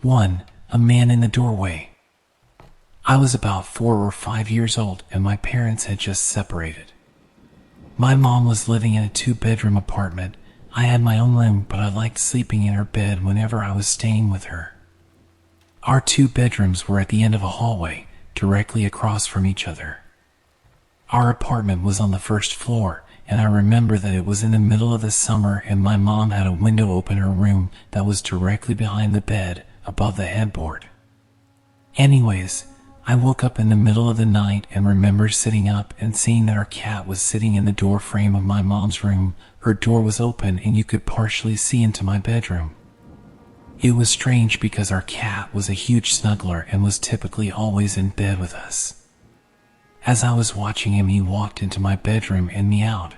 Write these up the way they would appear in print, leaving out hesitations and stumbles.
1. A man in the doorway. I was about 4 or 5 years old and my parents had just separated. My mom was living in a 2-bedroom apartment. I had my own room, but I liked sleeping in her bed whenever I was staying with her. Our 2 bedrooms were at the end of a hallway, directly across from each other. Our apartment was on the first floor, and I remember that it was in the middle of the summer and my mom had a window open in her room that was directly behind the bed, above the headboard. Anyways, I woke up in the middle of the night and remember sitting up and seeing that our cat was sitting in the door frame of my mom's room. Her door was open and you could partially see into my bedroom. It was strange because our cat was a huge snuggler and was typically always in bed with us. As I was watching him, he walked into my bedroom and meowed.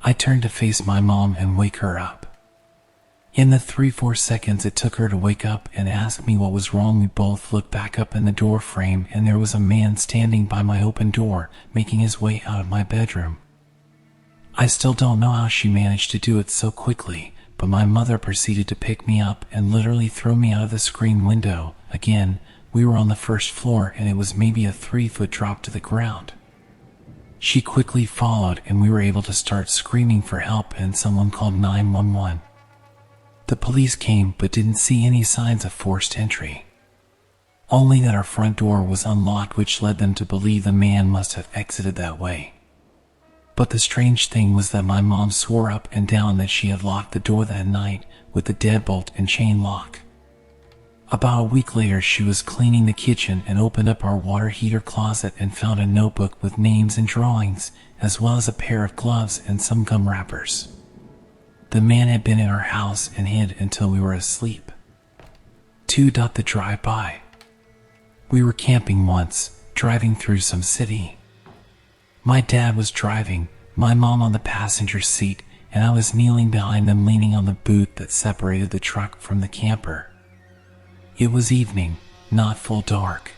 I turned to face my mom and wake her up. In the 3-4 seconds it took her to wake up and ask me what was wrong, we both looked back up in the door frame and there was a man standing by my open door, making his way out of my bedroom. I still don't know how she managed to do it so quickly, but my mother proceeded to pick me up and literally throw me out of the screen window. Again, we were on the first floor and it was maybe a 3-foot drop to the ground. She quickly followed and we were able to start screaming for help and someone called 911. The police came but didn't see any signs of forced entry. Only that our front door was unlocked, which led them to believe the man must have exited that way. But the strange thing was that my mom swore up and down that she had locked the door that night with the deadbolt and chain lock. About a week later, she was cleaning the kitchen and opened up our water heater closet and found a notebook with names and drawings, as well as a pair of gloves and some gum wrappers. The man had been in our house and hid until we were asleep. 2. The drive-by. We were camping once, driving through some city. My dad was driving, my mom on the passenger seat, and I was kneeling behind them, leaning on the boot that separated the truck from the camper. It was evening, not full dark.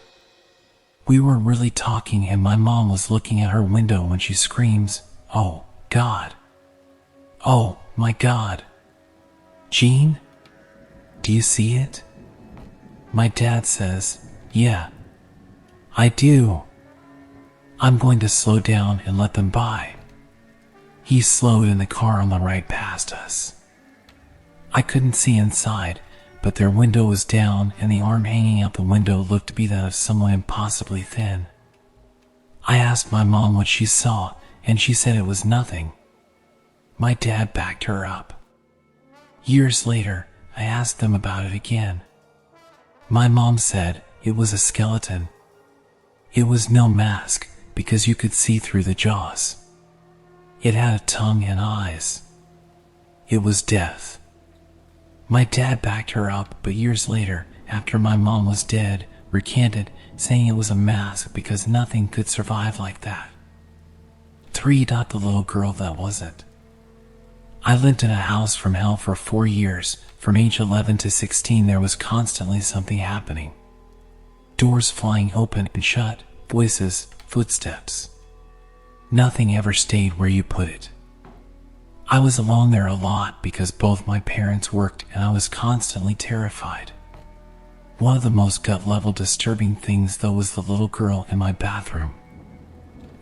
We were really talking and my mom was looking at her window when she screams, "Oh, God. Oh, my God. Gene? Do you see it?" My dad says, "Yeah, I do. I'm going to slow down and let them by." He slowed and the car on the right passed us. I couldn't see inside, but their window was down and the arm hanging out the window looked to be that of someone impossibly thin. I asked my mom what she saw and she said it was nothing. My dad backed her up. Years later, I asked them about it again. My mom said it was a skeleton. It was no mask because you could see through the jaws. It had a tongue and eyes. It was death. My dad backed her up, but years later, after my mom was dead, recanted, saying it was a mask because nothing could survive like that. 3. The little girl that wasn't. I lived in a house from hell for 4 years. From age 11 to 16, there was constantly something happening. Doors flying open and shut, voices, footsteps. Nothing ever stayed where you put it. I was alone there a lot because both my parents worked and I was constantly terrified. One of the most gut-level disturbing things though was the little girl in my bathroom.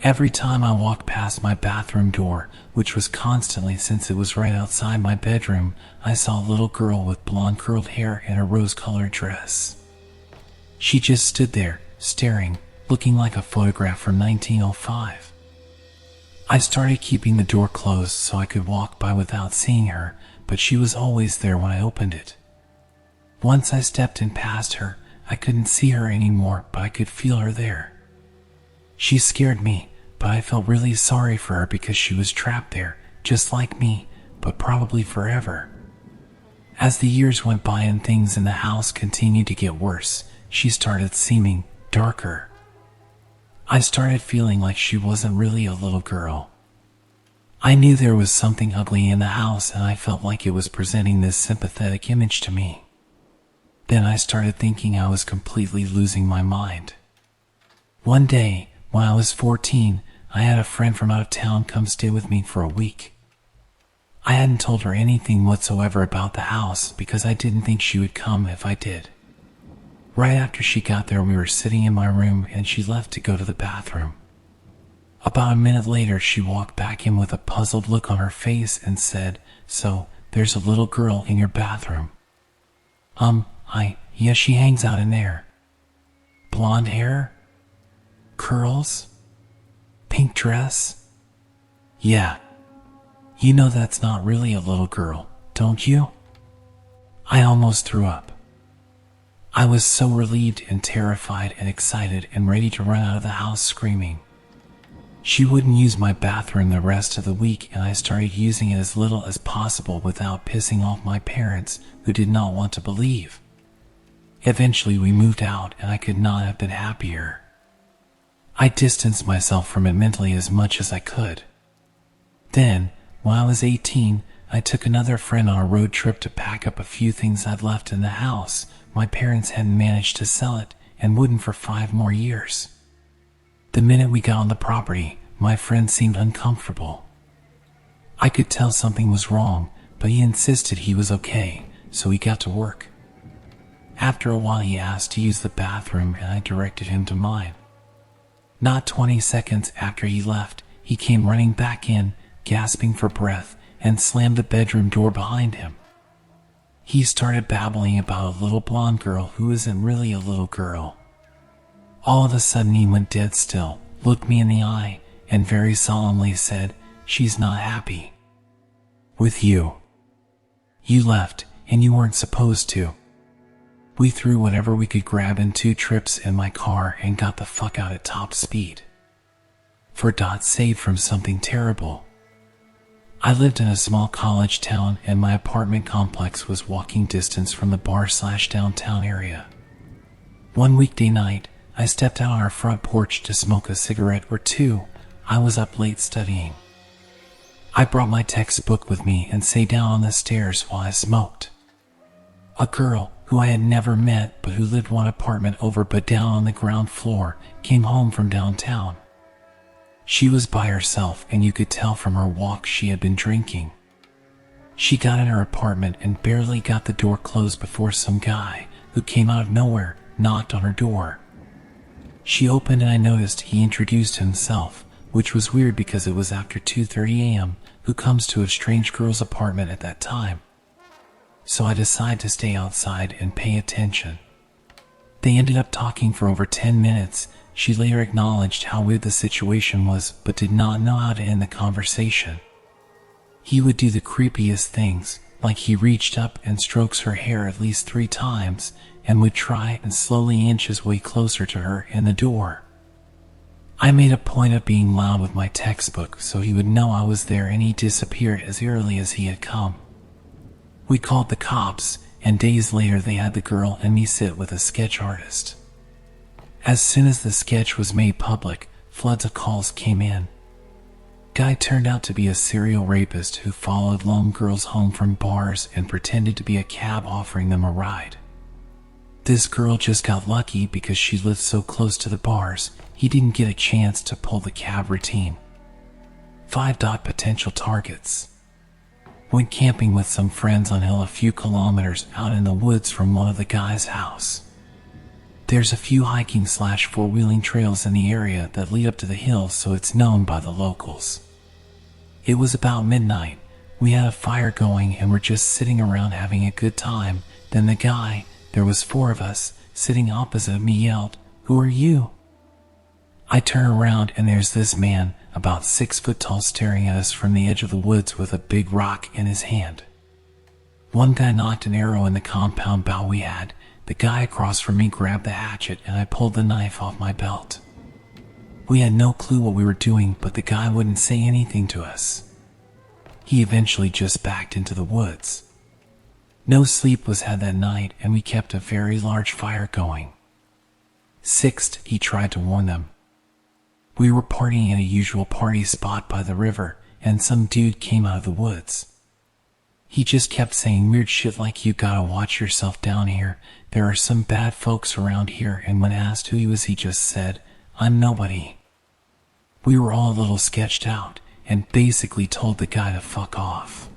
Every time I walked past my bathroom door, which was constantly since it was right outside my bedroom, I saw a little girl with blonde curled hair and a rose-colored dress. She just stood there, staring, looking like a photograph from 1905. I started keeping the door closed so I could walk by without seeing her, but she was always there when I opened it. Once I stepped in past her, I couldn't see her anymore, but I could feel her there. She scared me, but I felt really sorry for her because she was trapped there, just like me, but probably forever. As the years went by and things in the house continued to get worse, she started seeming darker. I started feeling like she wasn't really a little girl. I knew there was something ugly in the house and I felt like it was presenting this sympathetic image to me. Then I started thinking I was completely losing my mind. One day, when I was 14, I had a friend from out of town come stay with me for a week. I hadn't told her anything whatsoever about the house because I didn't think she would come if I did. Right after she got there, we were sitting in my room and she left to go to the bathroom. About a minute later, she walked back in with a puzzled look on her face and said, "So, there's a little girl in your bathroom?" Yeah, she hangs out in there. Blonde hair? Curls? Pink dress? Yeah. You know that's not really a little girl, don't you? I almost threw up. I was so relieved and terrified and excited and ready to run out of the house screaming. She wouldn't use my bathroom the rest of the week, and I started using it as little as possible without pissing off my parents, who did not want to believe. Eventually we moved out, and I could not have been happier. I distanced myself from it mentally as much as I could. Then, when I was 18, I took another friend on a road trip to pack up a few things I'd left in the house. My parents hadn't managed to sell it and wouldn't for 5 more years. The minute we got on the property, my friend seemed uncomfortable. I could tell something was wrong, but he insisted he was okay, so he got to work. After a while, he asked to use the bathroom, and I directed him to mine. Not 20 seconds after he left, he came running back in, gasping for breath, and slammed the bedroom door behind him. He started babbling about a little blonde girl who isn't really a little girl. All of a sudden he went dead still, looked me in the eye, and very solemnly said, "She's not happy with you. You left, and you weren't supposed to." We threw whatever we could grab in 2 trips in my car and got the fuck out at top speed. For saved from something terrible. I lived in a small college town, and my apartment complex was walking distance from the bar/downtown area. One weekday night, I stepped out on our front porch to smoke a cigarette or 2. I was up late studying. I brought my textbook with me and sat down on the stairs while I smoked. A girl, who I had never met but who lived one apartment over but down on the ground floor, came home from downtown. She was by herself, and you could tell from her walk she had been drinking. She got in her apartment and barely got the door closed before some guy, who came out of nowhere, knocked on her door. She opened, and I noticed he introduced himself, which was weird because it was after 2:30 a.m. Who comes to a strange girl's apartment at that time? So I decided to stay outside and pay attention. They ended up talking for over 10 minutes. She later acknowledged how weird the situation was, but did not know how to end the conversation. He would do the creepiest things, like he reached up and strokes her hair at least 3 times, and would try and slowly inch his way closer to her and the door. I made a point of being loud with my textbook so he would know I was there, and he disappeared as early as he had come. We called the cops, and days later they had the girl and me sit with a sketch artist. As soon as the sketch was made public, floods of calls came in. Guy turned out to be a serial rapist who followed lone girls home from bars and pretended to be a cab offering them a ride. This girl just got lucky because she lived so close to the bars, he didn't get a chance to pull the cab routine. 5 potential targets. Went camping with some friends on hill a few kilometers out in the woods from one of the guy's house. There's a few hiking/4-wheeling trails in the area that lead up to the hills, so it's known by the locals. It was about midnight. We had a fire going and were just sitting around having a good time. Then the guy, there was 4 of us, sitting opposite me, yelled, "Who are you?" I turn around and there's this man, about 6 foot tall, staring at us from the edge of the woods with a big rock in his hand. One guy knocked an arrow in the compound bow we had. The guy across from me grabbed the hatchet, and I pulled the knife off my belt. We had no clue what we were doing, but the guy wouldn't say anything to us. He eventually just backed into the woods. No sleep was had that night, and we kept a very large fire going. 6th, he tried to warn them. We were partying at a usual party spot by the river, and some dude came out of the woods. He just kept saying weird shit like, "You gotta watch yourself down here. There are some bad folks around here," and when asked who he was, he just said, "I'm nobody." We were all a little sketched out, and basically told the guy to fuck off.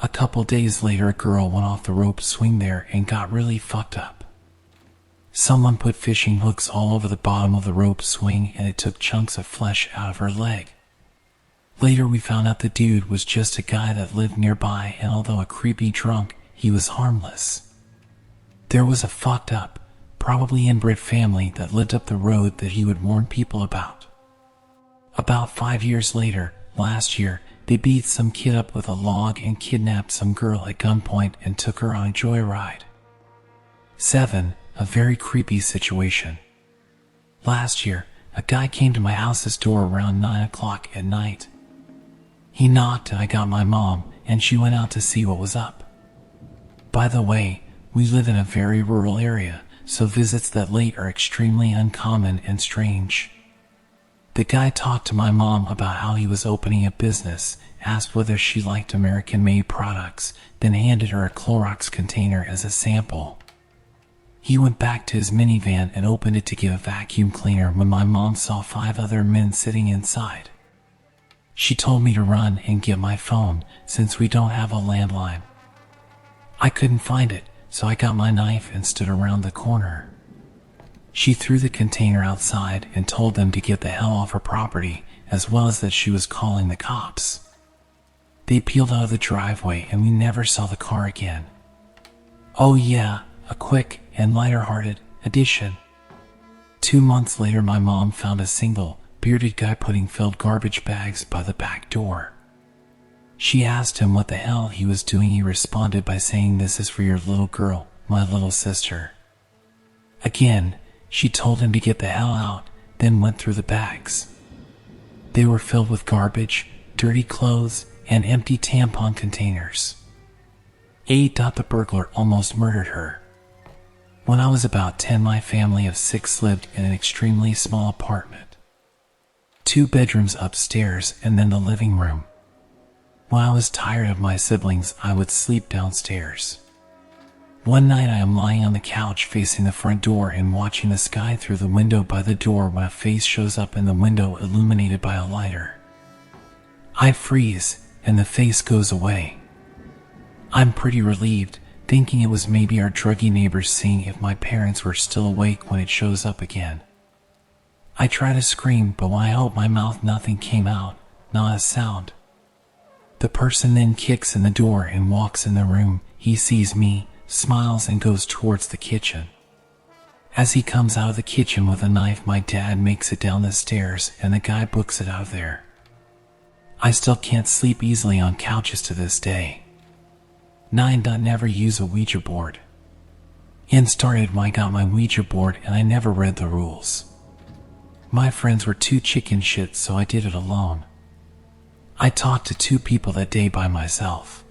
A couple days later, a girl went off the rope swing there and got really fucked up. Someone put fishing hooks all over the bottom of the rope swing and it took chunks of flesh out of her leg. Later we found out the dude was just a guy that lived nearby, and although a creepy drunk, he was harmless. There was a fucked up, probably inbred family that lived up the road that he would warn people about. About 5 years later, last year, they beat some kid up with a log and kidnapped some girl at gunpoint and took her on a joyride. 7. A very creepy situation. Last year, a guy came to my house's door around 9 o'clock at night. He knocked and I got my mom, and she went out to see what was up. By the way, we live in a very rural area, so visits that late are extremely uncommon and strange. The guy talked to my mom about how he was opening a business, asked whether she liked American-made products, then handed her a Clorox container as a sample. He went back to his minivan and opened it to get a vacuum cleaner when my mom saw 5 other men sitting inside. She told me to run and get my phone, since we don't have a landline. I couldn't find it, so I got my knife and stood around the corner. She threw the container outside and told them to get the hell off her property, as well as that she was calling the cops. They peeled out of the driveway and we never saw the car again. Oh yeah, a quick and lighter-hearted addition. 2 months later, my mom found a single, bearded guy putting filled garbage bags by the back door. She asked him what the hell he was doing. He responded by saying, "This is for your little girl, my little sister." Again, she told him to get the hell out, then went through the bags. They were filled with garbage, dirty clothes, and empty tampon containers. 8. The burglar almost murdered her. When I was about 10, my family of 6 lived in an extremely small apartment. 2 bedrooms upstairs and then the living room. When I was tired of my siblings, I would sleep downstairs. One night I am lying on the couch facing the front door and watching the sky through the window by the door when a face shows up in the window illuminated by a lighter. I freeze and the face goes away. I'm pretty relieved, thinking it was maybe our druggy neighbors seeing if my parents were still awake when it shows up again. I try to scream, but when I open my mouth, nothing came out, not a sound. The person then kicks in the door and walks in the room. He sees me, smiles, and goes towards the kitchen. As he comes out of the kitchen with a knife, my dad makes it down the stairs and the guy books it out of there. I still can't sleep easily on couches to this day. 9. Never use a Ouija board. It started when I got my Ouija board and I never read the rules. My friends were too chicken shit, so I did it alone. I talked to 2 people that day by myself.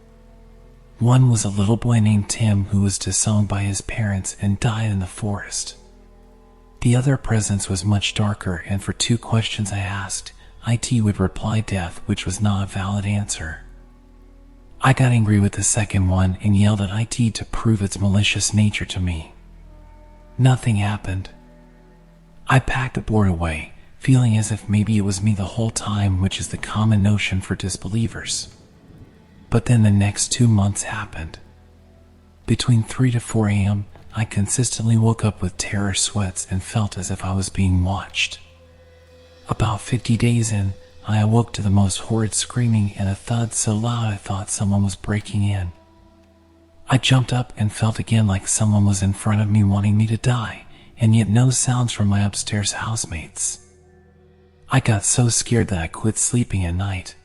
One was a little boy named Tim who was disowned by his parents and died in the forest. The other presence was much darker, and for 2 questions I asked, IT would reply death, which was not a valid answer. I got angry with the second one and yelled at IT to prove its malicious nature to me. Nothing happened. I packed the board away, feeling as if maybe it was me the whole time, which is the common notion for disbelievers. But then the next 2 months happened. Between 3 to 4 a.m., I consistently woke up with terror sweats and felt as if I was being watched. About 50 days in, I awoke to the most horrid screaming and a thud so loud I thought someone was breaking in. I jumped up and felt again like someone was in front of me wanting me to die, and yet no sounds from my upstairs housemates. I got so scared that I quit sleeping at night.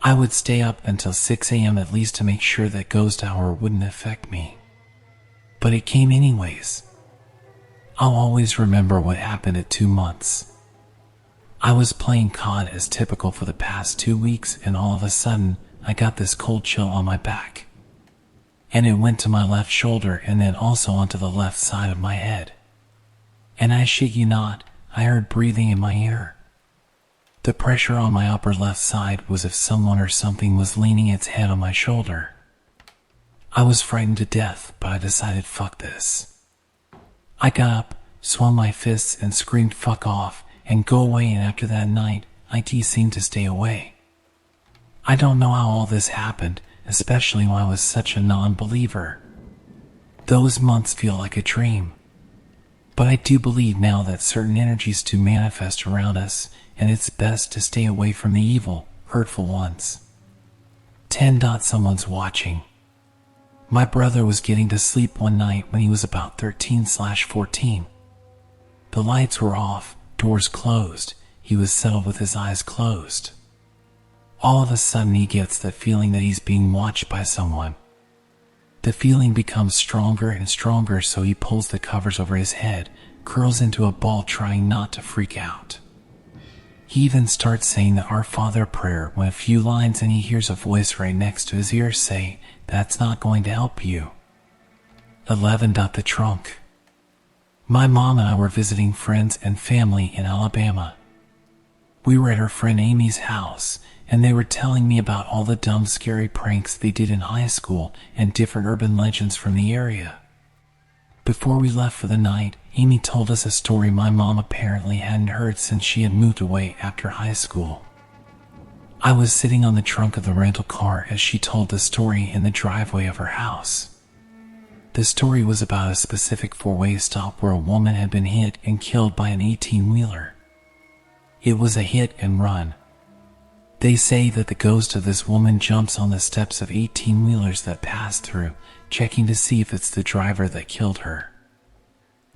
I would stay up until 6 a.m. at least to make sure that ghost hour wouldn't affect me. But it came anyways. I'll always remember what happened at 2 months. I was playing COD as typical for the past 2 weeks, and all of a sudden, I got this cold chill on my back. And it went to my left shoulder and then also onto the left side of my head. And I shit you not, I heard breathing in my ear. The pressure on my upper left side was if someone or something was leaning its head on my shoulder. I was frightened to death, but I decided fuck this. I got up, swung my fists and screamed fuck off and go away, and after that night, IT seemed to stay away. I don't know how all this happened, especially when I was such a non-believer. Those months feel like a dream. But I do believe now that certain energies do manifest around us, and it's best to stay away from the evil, hurtful ones. 10. Someone's watching. My brother was getting to sleep one night when he was about 13/14. The lights were off, doors closed. He was settled with his eyes closed. All of a sudden he gets that feeling that he's being watched by someone. The feeling becomes stronger and stronger, so he pulls the covers over his head, curls into a ball trying not to freak out. He even starts saying the Our Father prayer when a few lines and he hears a voice right next to his ear say, "That's not going to help you." 11. The trunk. My mom and I were visiting friends and family in Alabama. We were at her friend Amy's house, and they were telling me about all the dumb, scary pranks they did in high school and different urban legends from the area. Before we left for the night, Amy told us a story my mom apparently hadn't heard since she had moved away after high school. I was sitting on the trunk of the rental car as she told the story in the driveway of her house. The story was about a specific four-way stop where a woman had been hit and killed by an 18-wheeler. It was a hit and run. They say that the ghost of this woman jumps on the steps of 18-wheelers that pass through, checking to see if it's the driver that killed her.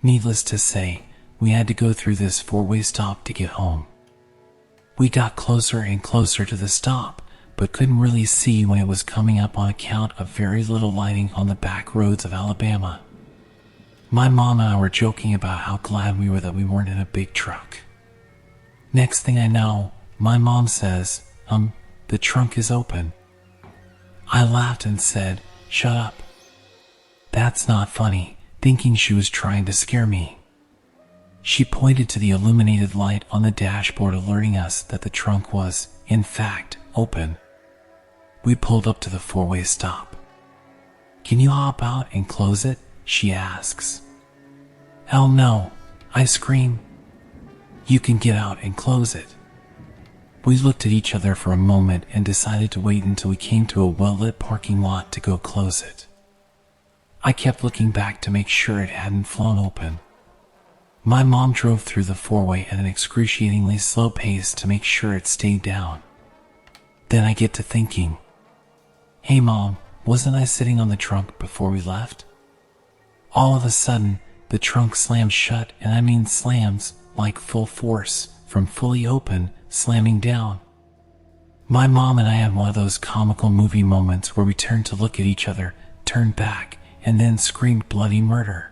Needless to say, we had to go through this four-way stop to get home. We got closer and closer to the stop, but couldn't really see when it was coming up on account of very little lighting on the back roads of Alabama. My mom and I were joking about how glad we were that we weren't in a big truck. Next thing I know, my mom says, the trunk is open. I laughed and said, "Shut up. That's not funny," thinking she was trying to scare me. She pointed to the illuminated light on the dashboard, alerting us that the trunk was, in fact, open. We pulled up to the four-way stop. "Can you hop out and close it?" she asks. "Hell no," I scream. "You can get out and close it." We looked at each other for a moment and decided to wait until we came to a well-lit parking lot to go close it. I kept looking back to make sure it hadn't flown open. My mom drove through the four-way at an excruciatingly slow pace to make sure it stayed down. Then I get to thinking, "Hey Mom, wasn't I sitting on the trunk before we left?" All of a sudden, the trunk slams shut, and I mean slams, like full force, from fully open, slamming down. My mom and I had one of those comical movie moments where we turned to look at each other, turned back, and then screamed bloody murder.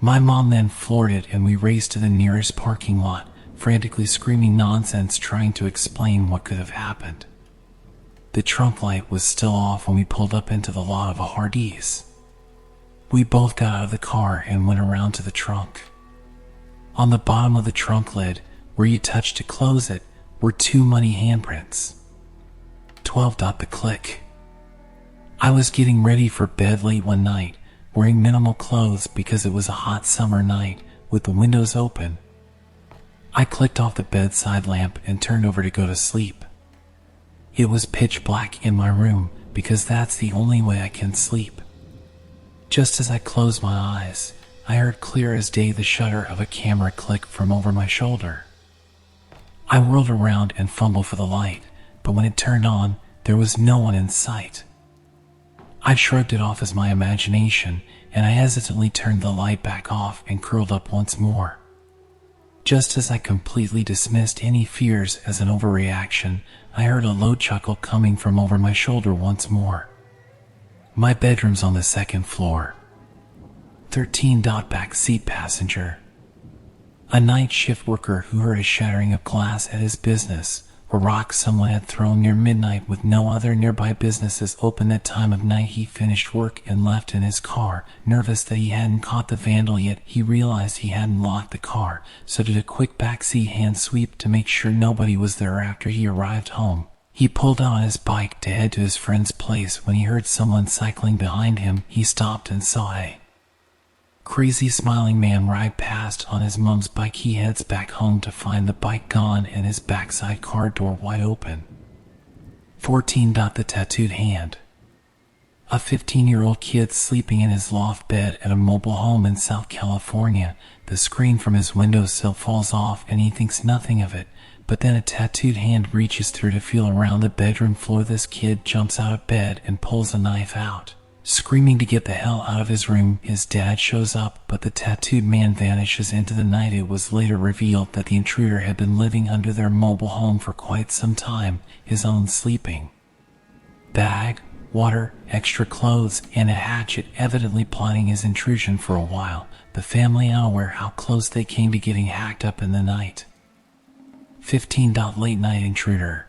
My mom then floored it and we raced to the nearest parking lot, frantically screaming nonsense trying to explain what could have happened. The trunk light was still off when we pulled up into the lot of a Hardee's. We both got out of the car and went around to the trunk. On the bottom of the trunk lid, where you touch to close it, were two muddy handprints. 12. The click. I was getting ready for bed late one night, wearing minimal clothes because it was a hot summer night with the windows open. I clicked off the bedside lamp and turned over to go to sleep. It was pitch black in my room because that's the only way I can sleep. Just as I closed my eyes, I heard clear as day the shutter of a camera click from over my shoulder. I whirled around and fumbled for the light, but when it turned on, there was no one in sight. I shrugged it off as my imagination, and I hesitantly turned the light back off and curled up once more. Just as I completely dismissed any fears as an overreaction, I heard a low chuckle coming from over my shoulder once more. My bedroom's on the second floor. 13. Back seat passenger. A night shift worker who heard a shattering of glass at his business, a rock someone had thrown near midnight with no other nearby businesses open that time of night. He finished work and left in his car, nervous that he hadn't caught the vandal yet. He realized he hadn't locked the car, so did a quick backseat hand sweep to make sure nobody was there after he arrived home. He pulled out on his bike to head to his friend's place. When he heard someone cycling behind him, he stopped and saw a crazy smiling man ride past on his mom's bike. He heads back home to find the bike gone and his backside car door wide open. 14. The tattooed hand. A 15-year-old kid sleeping in his loft bed at a mobile home in South California. The screen from his windowsill falls off and he thinks nothing of it, but then a tattooed hand reaches through to feel around the bedroom floor. This kid jumps out of bed and pulls a knife out. Screaming to get the hell out of his room, his dad shows up, but the tattooed man vanishes into the night. It was later revealed that the intruder had been living under their mobile home for quite some time, his own sleeping bag, water, extra clothes, and a hatchet, evidently plotting his intrusion for a while, the family unaware how close they came to getting hacked up in the night. 15. Late night intruder.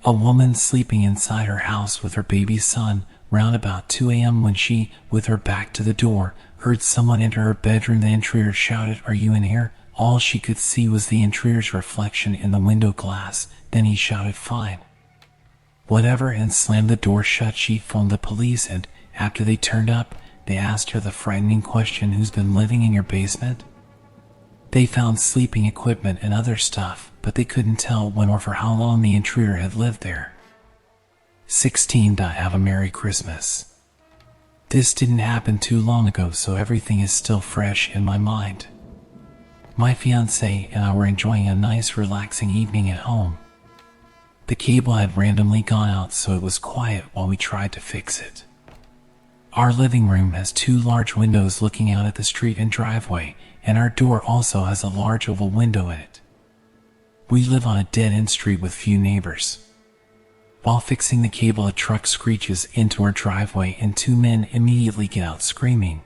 A woman sleeping inside her house with her baby son, round about 2 a.m. when she, with her back to the door, heard someone enter her bedroom. The intruder shouted, "Are you in here?" All she could see was the intruder's reflection in the window glass. Then he shouted, "Fine, whatever," and slammed the door shut. She phoned the police, and after they turned up, they asked her the frightening question, "Who's been living in your basement?" They found sleeping equipment and other stuff, but they couldn't tell when or for how long the intruder had lived there. 16. Have a Merry Christmas. This didn't happen too long ago, so everything is still fresh in my mind. My fiancé and I were enjoying a nice relaxing evening at home. The cable had randomly gone out, so it was quiet while we tried to fix it. Our living room has 2 large windows looking out at the street and driveway, and our door also has a large oval window in it. We live on a dead-end street with few neighbors. While fixing the cable, a truck screeches into our driveway and 2 men immediately get out screaming,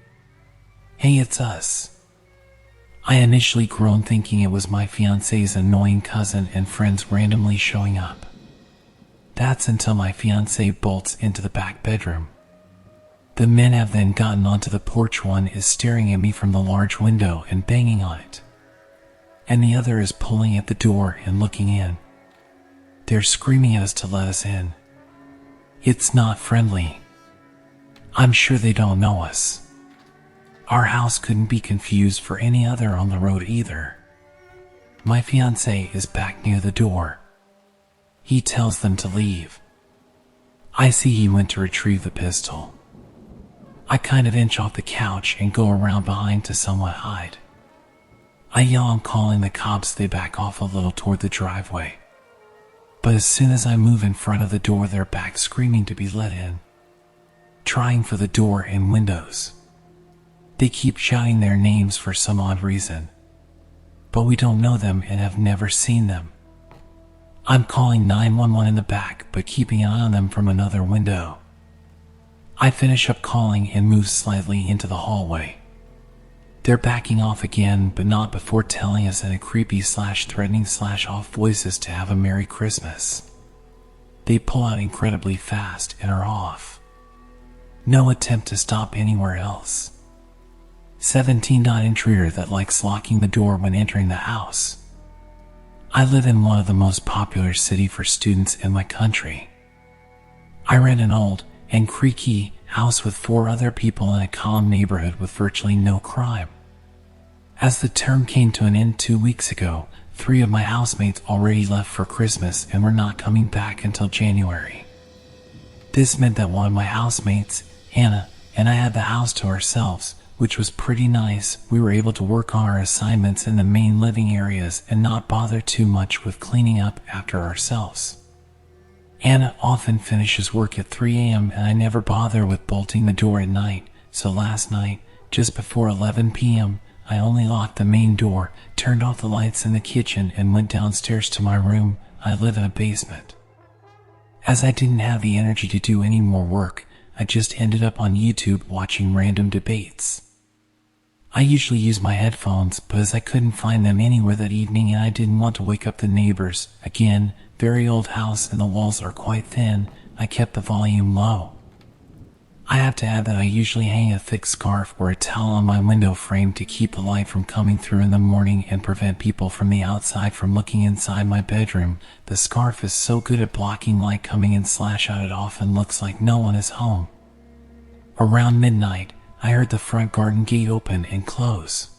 "Hey, it's us." I initially groaned, thinking it was my fiancé's annoying cousin and friends randomly showing up. That's until my fiancé bolts into the back bedroom. The men have then gotten onto the porch. One is staring at me from the large window and banging on it, and the other is pulling at the door and looking in. They're screaming at us to let us in. It's not friendly. I'm sure they don't know us. Our house couldn't be confused for any other on the road either. My fiancé is back near the door. He tells them to leave. I see he went to retrieve the pistol. I kind of inch off the couch and go around behind to somewhat hide. I yell, "I'm calling the cops." They back off a little toward the driveway. But as soon as I move in front of the door, they're back screaming to be let in, trying for the door and windows. They keep shouting their names for some odd reason, but we don't know them and have never seen them. I'm calling 911 in the back, but keeping an eye on them from another window. I finish up calling and move slightly into the hallway. They're backing off again, but not before telling us in a creepy / threatening / off voices to have a Merry Christmas. They pull out incredibly fast and are off. No attempt to stop anywhere else. 17. Intruder that likes locking the door when entering the house. I live in one of the most popular cities for students in my country. I rent an old and creaky house with 4 other people in a calm neighborhood with virtually no crime. As the term came to an end 2 weeks ago, 3 of my housemates already left for Christmas and were not coming back until January. This meant that one of my housemates, Hannah, and I had the house to ourselves, which was pretty nice. We were able to work on our assignments in the main living areas and not bother too much with cleaning up after ourselves. Anna often finishes work at 3 a.m. and I never bother with bolting the door at night, so last night, just before 11 p.m., I only locked the main door, turned off the lights in the kitchen, and went downstairs to my room. I live in a basement. As I didn't have the energy to do any more work, I just ended up on YouTube watching random debates. I usually use my headphones, but as I couldn't find them anywhere that evening and I didn't want to wake up the neighbors, again, very old house and the walls are quite thin, I kept the volume low. I have to add that I usually hang a thick scarf or a towel on my window frame to keep the light from coming through in the morning and prevent people from the outside from looking inside my bedroom. The scarf is so good at blocking light coming in / out, it often looks like no one is home. Around midnight, I heard the front garden gate open and close.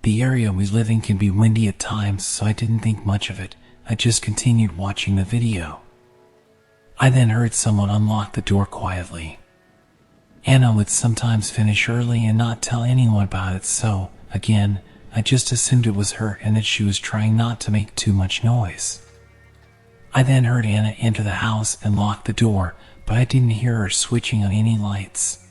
The area we live in can be windy at times, so I didn't think much of it. I just continued watching the video. I then heard someone unlock the door quietly. Anna would sometimes finish early and not tell anyone about it, so, again, I just assumed it was her and that she was trying not to make too much noise. I then heard Anna enter the house and lock the door, but I didn't hear her switching on any lights.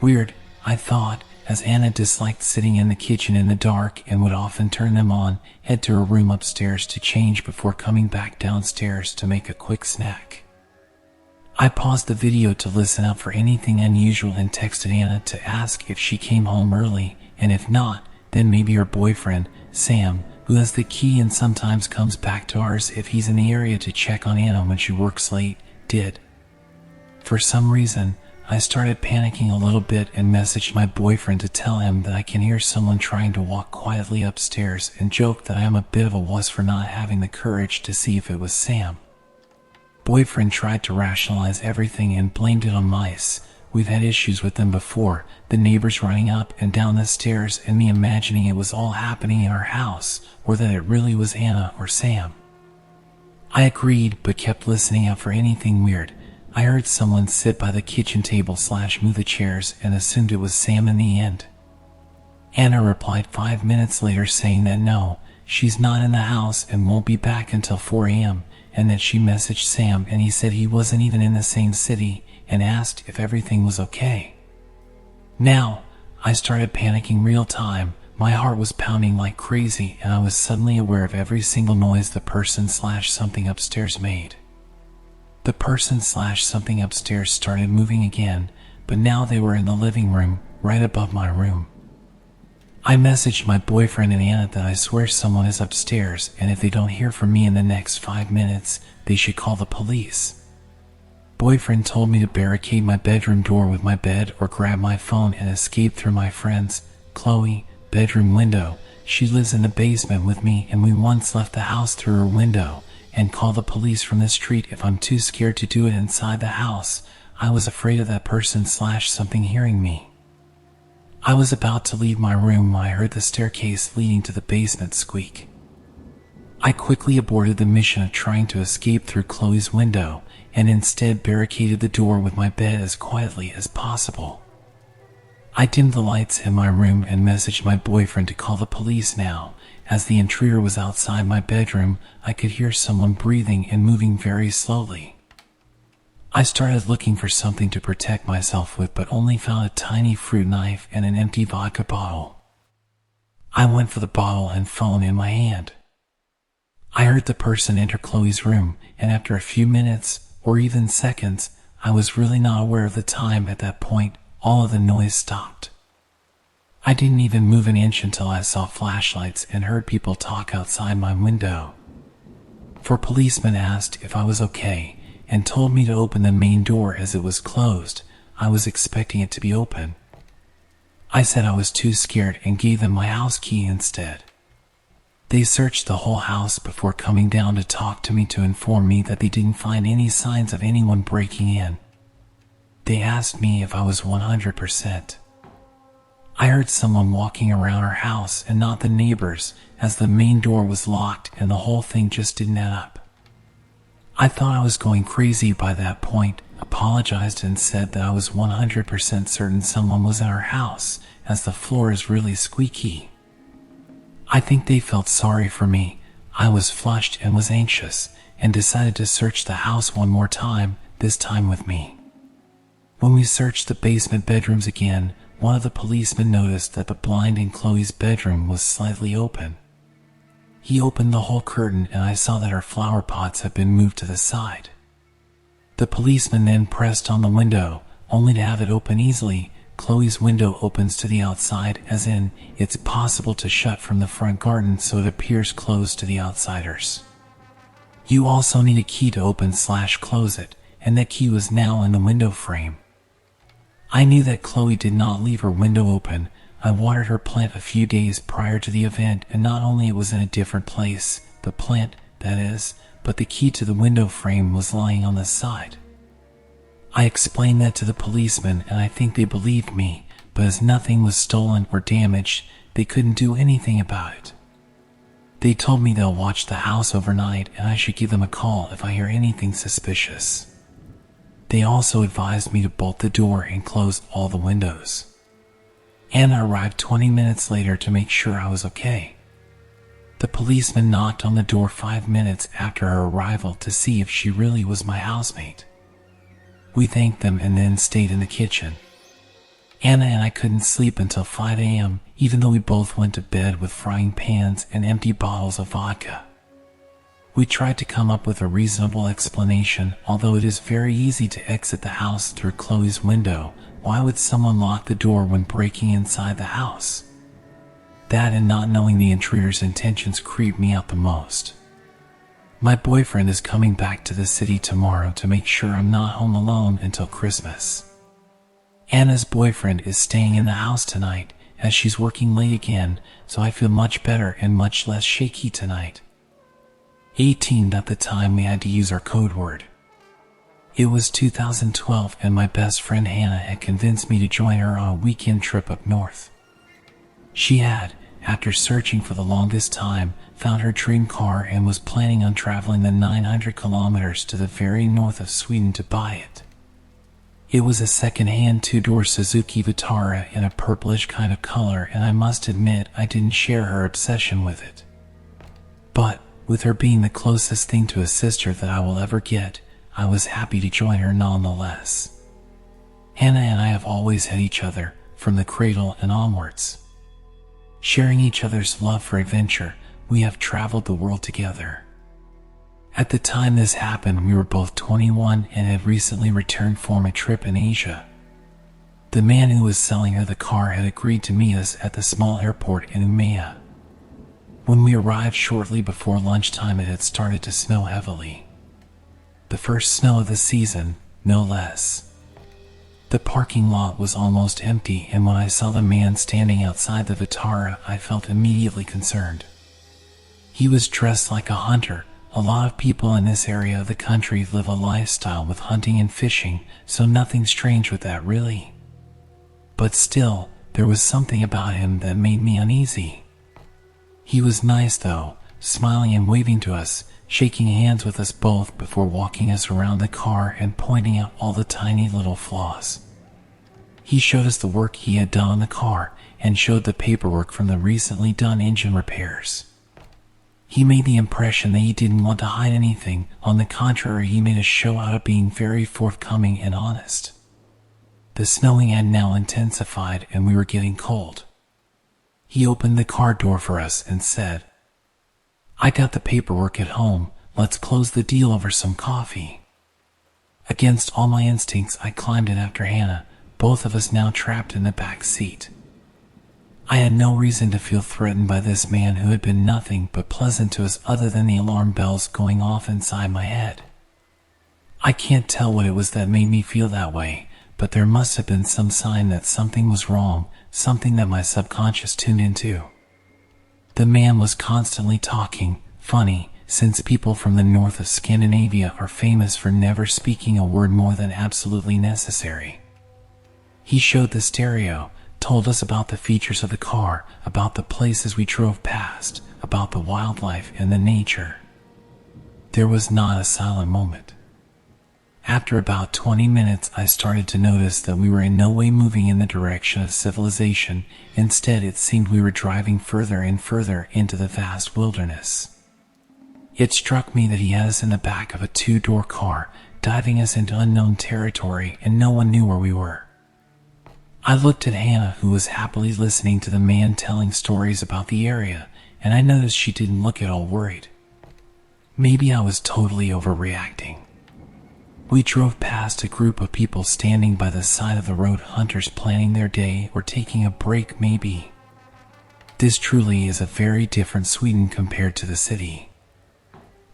Weird, I thought, as Anna disliked sitting in the kitchen in the dark and would often turn them on, head to her room upstairs to change before coming back downstairs to make a quick snack. I paused the video to listen out for anything unusual and texted Anna to ask if she came home early, and if not, then maybe her boyfriend, Sam, who has the key and sometimes comes back to ours if he's in the area to check on Anna when she works late, did. For some reason, I started panicking a little bit and messaged my boyfriend to tell him that I can hear someone trying to walk quietly upstairs and joked that I am a bit of a wuss for not having the courage to see if it was Sam. Boyfriend tried to rationalize everything and blamed it on mice. We've had issues with them before, the neighbors running up and down the stairs and me imagining it was all happening in our house, or that it really was Anna or Sam. I agreed, but kept listening out for anything weird. I heard someone sit by the kitchen table / move the chairs and assumed it was Sam in the end. Anna replied 5 minutes later saying that no, she's not in the house and won't be back until 4 a.m., and that she messaged Sam and he said he wasn't even in the same city and asked if everything was okay. Now, I started panicking real time. My heart was pounding like crazy and I was suddenly aware of every single noise the person / something upstairs made. The person / something upstairs started moving again, but now they were in the living room, right above my room. I messaged my boyfriend and Anna that I swear someone is upstairs and if they don't hear from me in the next 5 minutes, they should call the police. Boyfriend told me to barricade my bedroom door with my bed or grab my phone and escape through my friend's, Chloe, bedroom window. She lives in the basement with me and we once left the house through her window, and call the police from the street if I'm too scared to do it inside the house. I was afraid of that person / something hearing me. I was about to leave my room when I heard the staircase leading to the basement squeak. I quickly aborted the mission of trying to escape through Chloe's window and instead barricaded the door with my bed as quietly as possible. I dimmed the lights in my room and messaged my boyfriend to call the police now. As the intruder was outside my bedroom, I could hear someone breathing and moving very slowly. I started looking for something to protect myself with but only found a tiny fruit knife and an empty vodka bottle. I went for the bottle and phone in my hand. I heard the person enter Chloe's room, and after a few minutes, or even seconds, I was really not aware of the time at that point, all of the noise stopped. I didn't even move an inch until I saw flashlights and heard people talk outside my window. Four policemen asked if I was okay and told me to open the main door as it was closed. I was expecting it to be open. I said I was too scared and gave them my house key instead. They searched the whole house before coming down to talk to me to inform me that they didn't find any signs of anyone breaking in. They asked me if I was 100%. I heard someone walking around our house and not the neighbors, as the main door was locked and the whole thing just didn't add up. I thought I was going crazy by that point, apologized and said that I was 100% certain someone was in our house, as the floor is really squeaky. I think they felt sorry for me. I was flushed and was anxious, and decided to search the house one more time, this time with me. When we searched the basement bedrooms again, one of the policemen noticed that the blind in Chloe's bedroom was slightly open. He opened the whole curtain and I saw that her flower pots had been moved to the side. The policeman then pressed on the window, only to have it open easily. Chloe's window opens to the outside, as in, it's possible to shut from the front garden so it appears closed to the outsiders. You also need a key to open / close it, and that key was now in the window frame. I knew that Chloe did not leave her window open. I watered her plant a few days prior to the event, and not only it was in a different place, the plant, that is, but the key to the window frame was lying on the side. I explained that to the policeman and I think they believed me, but as nothing was stolen or damaged, they couldn't do anything about it. They told me they'll watch the house overnight and I should give them a call if I hear anything suspicious. They also advised me to bolt the door and close all the windows. Anna arrived 20 minutes later to make sure I was okay. The policeman knocked on the door 5 minutes after her arrival to see if she really was my housemate. We thanked them and then stayed in the kitchen. Anna and I couldn't sleep until 5 a.m., even though we both went to bed with frying pans and empty bottles of vodka. We tried to come up with a reasonable explanation, although it is very easy to exit the house through Chloe's window. Why would someone lock the door when breaking inside the house? That and not knowing the intruder's intentions creeped me out the most. My boyfriend is coming back to the city tomorrow to make sure I'm not home alone until Christmas. Anna's boyfriend is staying in the house tonight, as she's working late again, so I feel much better and much less shaky tonight. 18 at the time we had to use our code word. It was 2012 and my best friend Hannah had convinced me to join her on a weekend trip up north. She had, after searching for the longest time, found her dream car and was planning on traveling the 900 kilometers to the very north of Sweden to buy it. It was a second-hand two-door Suzuki Vitara in a purplish kind of color, and I must admit I didn't share her obsession with it. But, with her being the closest thing to a sister that I will ever get, I was happy to join her nonetheless. Hannah and I have always had each other, from the cradle and onwards. Sharing each other's love for adventure, we have traveled the world together. At the time this happened, we were both 21 and had recently returned from a trip in Asia. The man who was selling her the car had agreed to meet us at the small airport in Umeå. When we arrived shortly before lunchtime, it had started to snow heavily. The first snow of the season, no less. The parking lot was almost empty, and when I saw the man standing outside the Vitara, I felt immediately concerned. He was dressed like a hunter. A lot of people in this area of the country live a lifestyle with hunting and fishing, so nothing strange with that really. But still, there was something about him that made me uneasy. He was nice though, smiling and waving to us, shaking hands with us both before walking us around the car and pointing out all the tiny little flaws. He showed us the work he had done on the car and showed the paperwork from the recently done engine repairs. He made the impression that he didn't want to hide anything. On the contrary, he made a show out of being very forthcoming and honest. The snowing had now intensified and we were getting cold. He opened the car door for us and said, "I got the paperwork at home, let's close the deal over some coffee." Against all my instincts, I climbed in after Hannah, both of us now trapped in the back seat. I had no reason to feel threatened by this man who had been nothing but pleasant to us other than the alarm bells going off inside my head. I can't tell what it was that made me feel that way, but there must have been some sign that something was wrong, something that my subconscious tuned into. The man was constantly talking, funny, since people from the north of Scandinavia are famous for never speaking a word more than absolutely necessary. He showed the stereo, told us about the features of the car, about the places we drove past, about the wildlife and the nature. There was not a silent moment. After about 20 minutes, I started to notice that we were in no way moving in the direction of civilization. Instead, it seemed we were driving further and further into the vast wilderness. It struck me that he had us in the back of a two-door car, diving us into unknown territory, and no one knew where we were. I looked at Hannah, who was happily listening to the man telling stories about the area, and I noticed she didn't look at all worried. Maybe I was totally overreacting. We drove past a group of people standing by the side of the road, hunters planning their day or taking a break maybe. This truly is a very different Sweden compared to the city.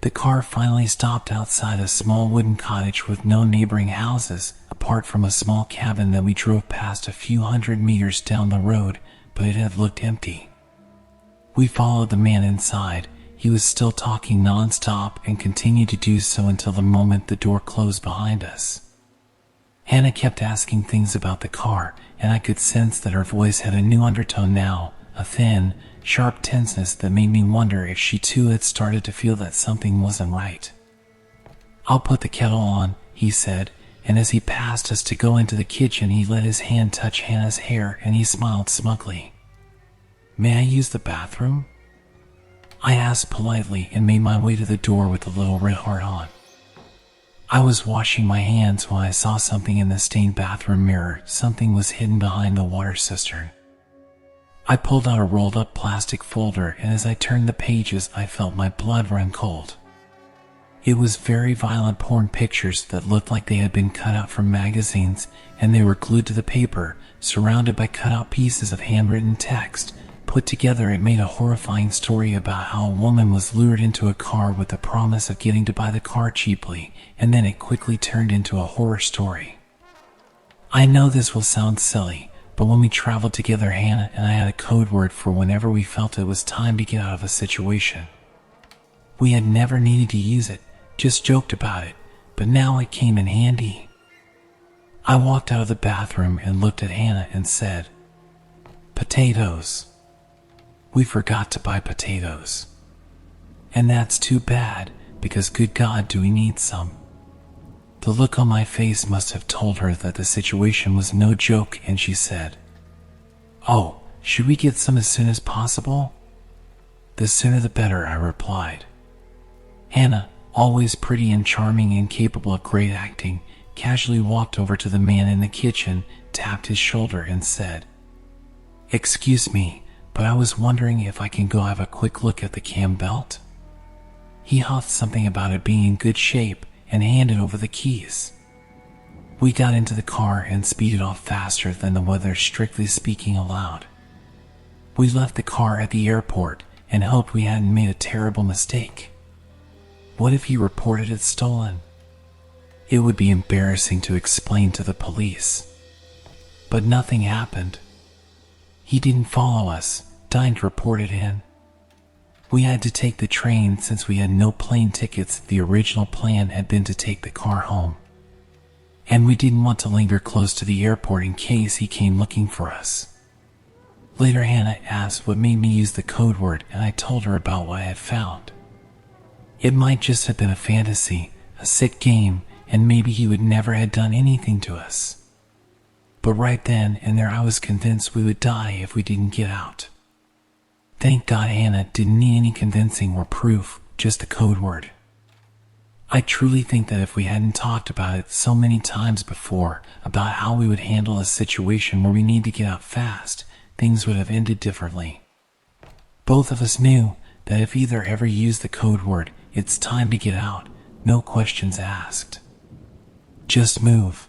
The car finally stopped outside a small wooden cottage with no neighboring houses, apart from a small cabin that we drove past a few hundred meters down the road, but it had looked empty. We followed the man inside. He was still talking non-stop and continued to do so until the moment the door closed behind us. Hannah kept asking things about the car, and I could sense that her voice had a new undertone now, a thin, sharp tenseness that made me wonder if she too had started to feel that something wasn't right. "I'll put the kettle on," he said, and as he passed us to go into the kitchen, he let his hand touch Hannah's hair and he smiled smugly. "May I use the bathroom?" I asked politely and made my way to the door with the little red heart on. I was washing my hands when I saw something in the stained bathroom mirror. Something was hidden behind the water cistern. I pulled out a rolled up plastic folder, and as I turned the pages, I felt my blood run cold. It was very violent porn pictures that looked like they had been cut out from magazines, and they were glued to the paper, surrounded by cut-out pieces of handwritten text. Put together, it made a horrifying story about how a woman was lured into a car with the promise of getting to buy the car cheaply, and then it quickly turned into a horror story. I know this will sound silly, but when we traveled together, Hannah and I had a code word for whenever we felt it was time to get out of a situation. We had never needed to use it, just joked about it, but now it came in handy. I walked out of the bathroom and looked at Hannah and said, "Potatoes. We forgot to buy potatoes. And that's too bad, because good God, do we need some?" The look on my face must have told her that the situation was no joke, and she said, "Oh, should we get some as soon as possible?" "The sooner the better," I replied. Hannah, always pretty and charming and capable of great acting, casually walked over to the man in the kitchen, tapped his shoulder and said, "Excuse me, but I was wondering if I can go have a quick look at the cam belt?" He huffed something about it being in good shape and handed over the keys. We got into the car and speeded off faster than the weather strictly speaking allowed. We left the car at the airport and hoped we hadn't made a terrible mistake. What if he reported it stolen? It would be embarrassing to explain to the police. But nothing happened. He didn't follow us, didn't report it in. We had to take the train since we had no plane tickets. The original plan had been to take the car home. And we didn't want to linger close to the airport in case he came looking for us. Later, Hannah asked what made me use the code word, and I told her about what I had found. It might just have been a fantasy, a sick game, and maybe he would never have done anything to us. But right then and there I was convinced we would die if we didn't get out. Thank God Hannah didn't need any convincing or proof, just the code word. I truly think that if we hadn't talked about it so many times before, about how we would handle a situation where we need to get out fast, things would have ended differently. Both of us knew that if either ever used the code word, it's time to get out, no questions asked. Just move.